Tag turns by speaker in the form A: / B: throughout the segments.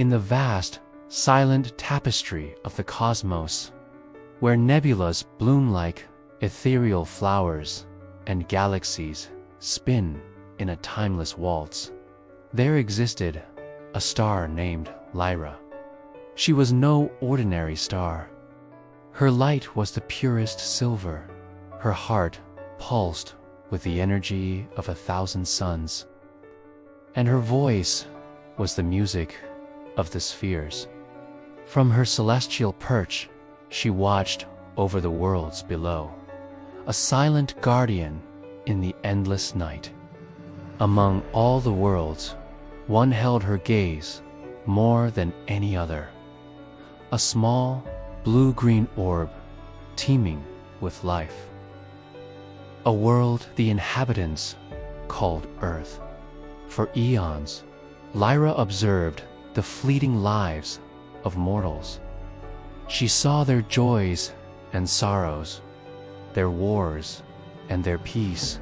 A: In the vast, silent tapestry of the cosmos, where nebulas bloom like ethereal flowers and galaxies spin in a timeless waltz, there existed a star named Lyra. She was no ordinary star. Her light was the purest silver. Her heart pulsed with the energy of 1,000 suns, and her voice was the music of the spheres. From her celestial perch, she watched over the worlds below, a silent guardian in the endless night. Among all the worlds, one held her gaze more than any other. A small, blue-green orb teeming with life. A world the inhabitants called Earth. For eons, Lyra observed the fleeting lives of mortals. She saw their joys and sorrows, their wars and their peace,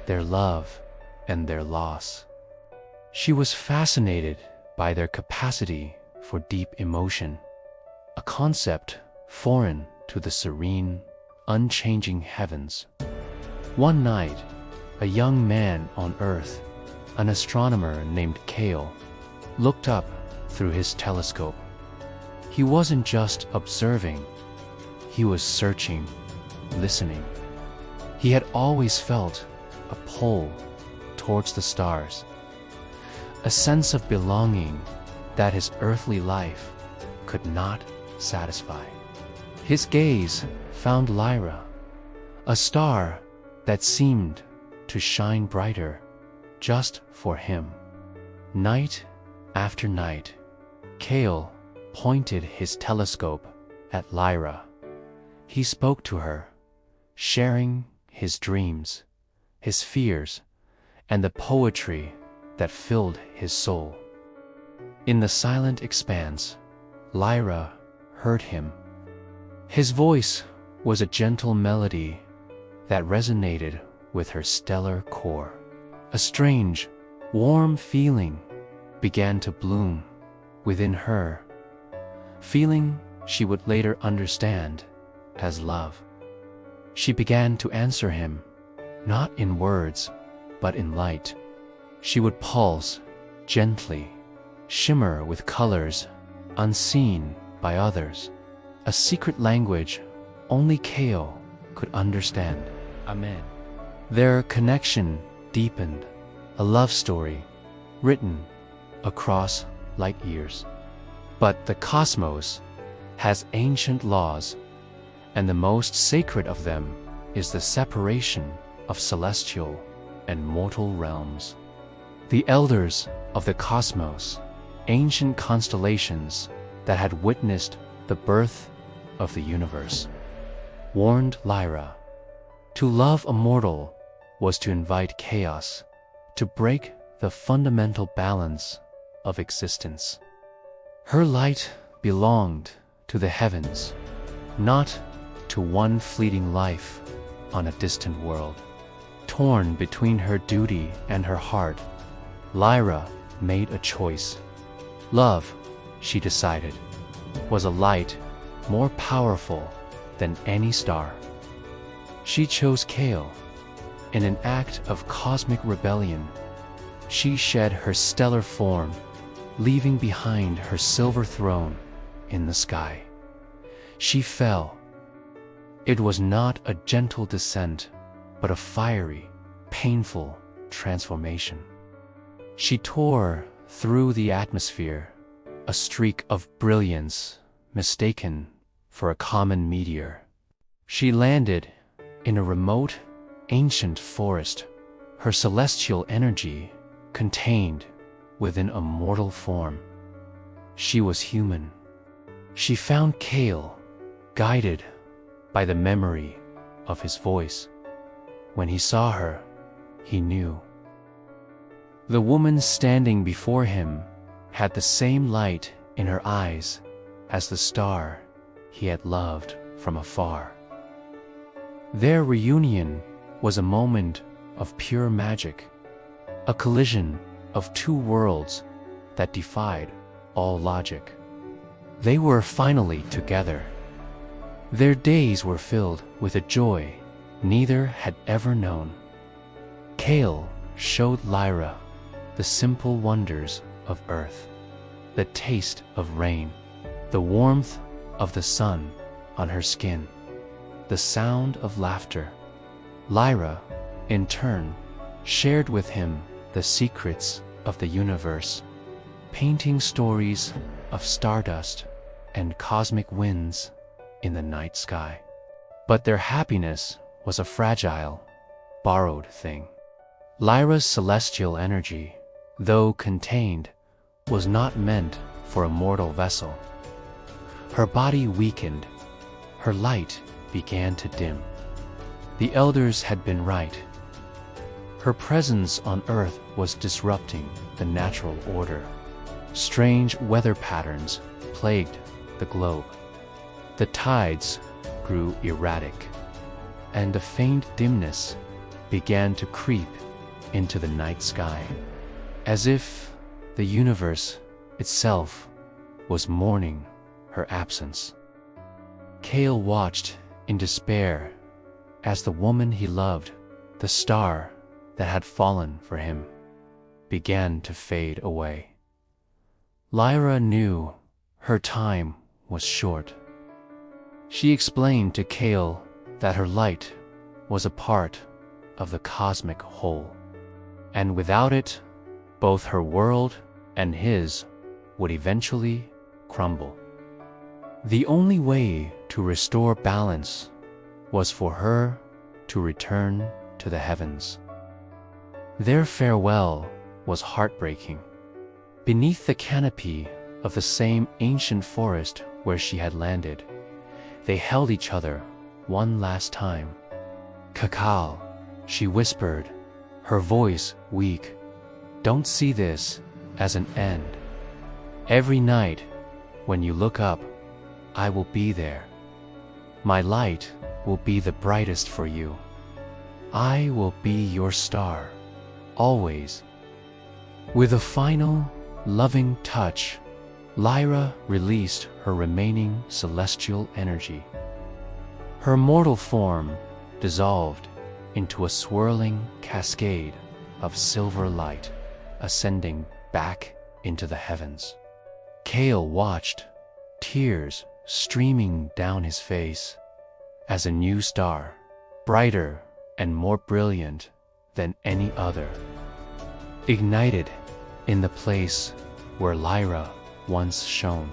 A: their love and their loss. She was fascinated by their capacity for deep emotion, a concept foreign to the serene, unchanging heavens. One night, a young man on Earth, an astronomer named Kale, looked up through his telescope. He wasn't just observing, he was searching, listening. He had always felt a pull towards the stars, a sense of belonging that his earthly life could not satisfy. His gaze found Lyra, a star that seemed to shine brighter just for him. Night after night, Kale pointed his telescope at Lyra. He spoke to her, sharing his dreams, his fears, and the poetry that filled his soul. In the silent expanse, Lyra heard him. His voice was a gentle melody that resonated with her stellar core. A strange, warm feeling began to bloom within her, feeling she would later understand as love. She began to answer him, not in words, but in light. She would pulse gently, shimmer with colors unseen by others, a secret language only Kale could understand. Amen. Their connection deepened, a love story written across light years. But the cosmos has ancient laws, and the most sacred of them is the separation of celestial and mortal realms. The elders of the cosmos, ancient constellations that had witnessed the birth of the universe, warned Lyra. To love a mortal was to invite chaos, to break the fundamental balance of existence. Her light belonged to the heavens, not to one fleeting life on a distant world. Torn between her duty and her heart, Lyra made a choice. Love, she decided, was a light more powerful than any star. She chose Kale. In an act of cosmic rebellion, she shed her stellar form, leaving behind her silver throne in the sky. She fell. It was not a gentle descent, but a fiery, painful transformation. She tore through the atmosphere, a streak of brilliance mistaken for a common meteor. She landed in a remote, ancient forest, her celestial energy contained within a mortal form. She was human. She found Kale, guided by the memory of his voice. When he saw her, he knew. The woman standing before him had the same light in her eyes as the star he had loved from afar. Their reunion was a moment of pure magic, a collision of two worlds that defied all logic. They were finally together. Their days were filled with a joy neither had ever known. Kale showed Lyra the simple wonders of earth, the taste of rain, the warmth of the sun on her skin, the sound of laughter. Lyra, in turn, shared with him the secrets of the universe, painting stories of stardust and cosmic winds in the night sky. But their happiness was a fragile, borrowed thing. Lyra's celestial energy, though contained, was not meant for a mortal vessel. Her body weakened, her light began to dim. The elders had been right. Her presence on Earth was disrupting the natural order. Strange weather patterns plagued the globe. The tides grew erratic, and a faint dimness began to creep into the night sky, as if the universe itself was mourning her absence. Kale watched in despair as the woman he loved, the star that had fallen for him, began to fade away. Lyra knew her time was short. She explained to Kale that her light was a part of the cosmic whole, and without it, both her world and his would eventually crumble. The only way to restore balance was for her to return to the heavens. Their farewell was heartbreaking. Beneath the canopy of the same ancient forest where she had landed, they held each other one last time. "Kakal," she whispered, her voice weak, "don't see this as an end. Every night, when you look up, I will be there. My light will be the brightest for you. I will be your star, always." With a final, loving touch, Lyra released her remaining celestial energy. Her mortal form dissolved into a swirling cascade of silver light, ascending back into the heavens. Kale watched, tears streaming down his face, as a new star, brighter and more brilliant than any other, ignited in the place where Lyra once shone.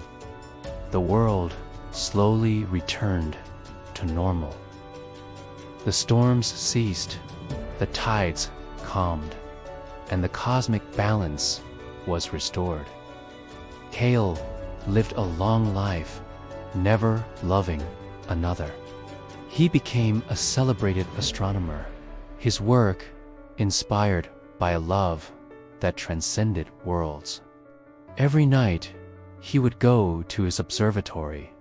A: The world slowly returned to normal. The storms ceased, the tides calmed, and the cosmic balance was restored. Kale lived a long life, never loving another. He became a celebrated astronomer, his work inspired by a love that transcended worlds. Every night, he would go to his observatory,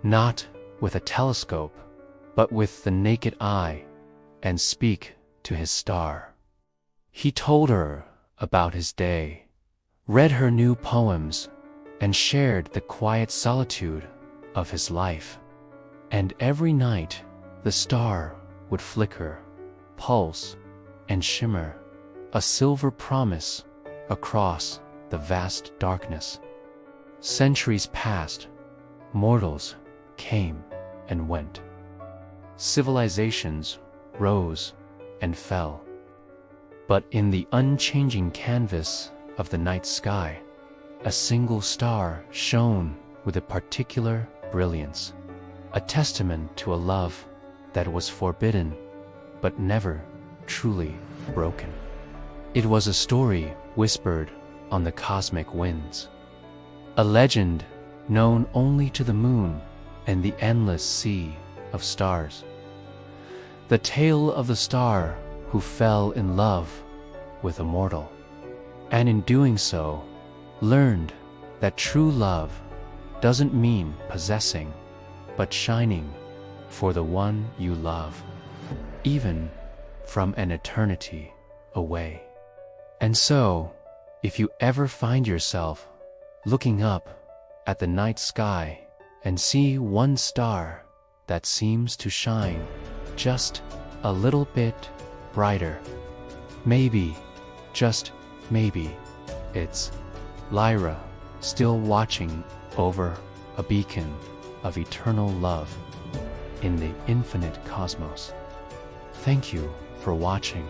A: not with a telescope, but with the naked eye, and speak to his star. He told her about his day, read her new poems, and shared the quiet solitude of his life. And every night, the star would flicker, pulse, and shimmer, a silver promise across the vast darkness. Centuries passed, mortals came and went. Civilizations rose and fell. But in the unchanging canvas of the night sky, a single star shone with a particular brilliance, a testament to a love that was forbidden but never truly broken. It was a story whispered on the cosmic winds, a legend known only to the moon and the endless sea of stars. The tale of the star who fell in love with a mortal, and in doing so, learned that true love doesn't mean possessing, but shining for the one you love, even from an eternity away. And so, if you ever find yourself looking up at the night sky and see one star that seems to shine just a little bit brighter. Maybe, just maybe, it's Lyra still watching over a beacon of eternal love in the infinite cosmos. Thank you for watching.